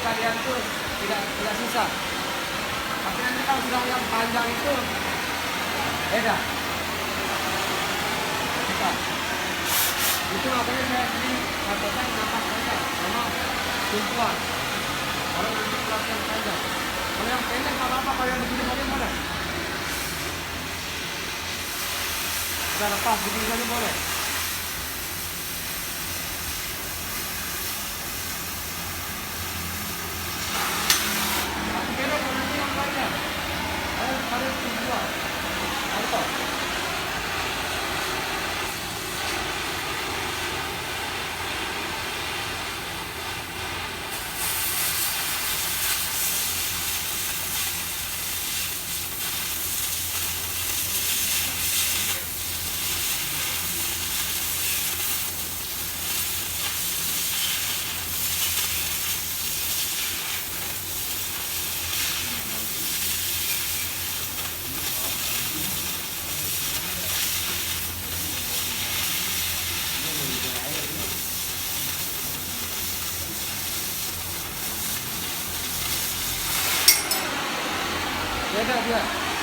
kalian tuh tidak susah. Tapi nanti kalau sudah yang panjang itu beda. Susah. Itu makanya saya sendiri katakan nafas panjang sama tumpuan. Kalau nanti pelatihan panjang. Kalau yang pendek nggak apa-apa, kalau yang begini boleh. Kita lepas begini saja boleh. Tapi beda kalau nanti yang panjang. Harus tumpuan. Harus. Beda dia.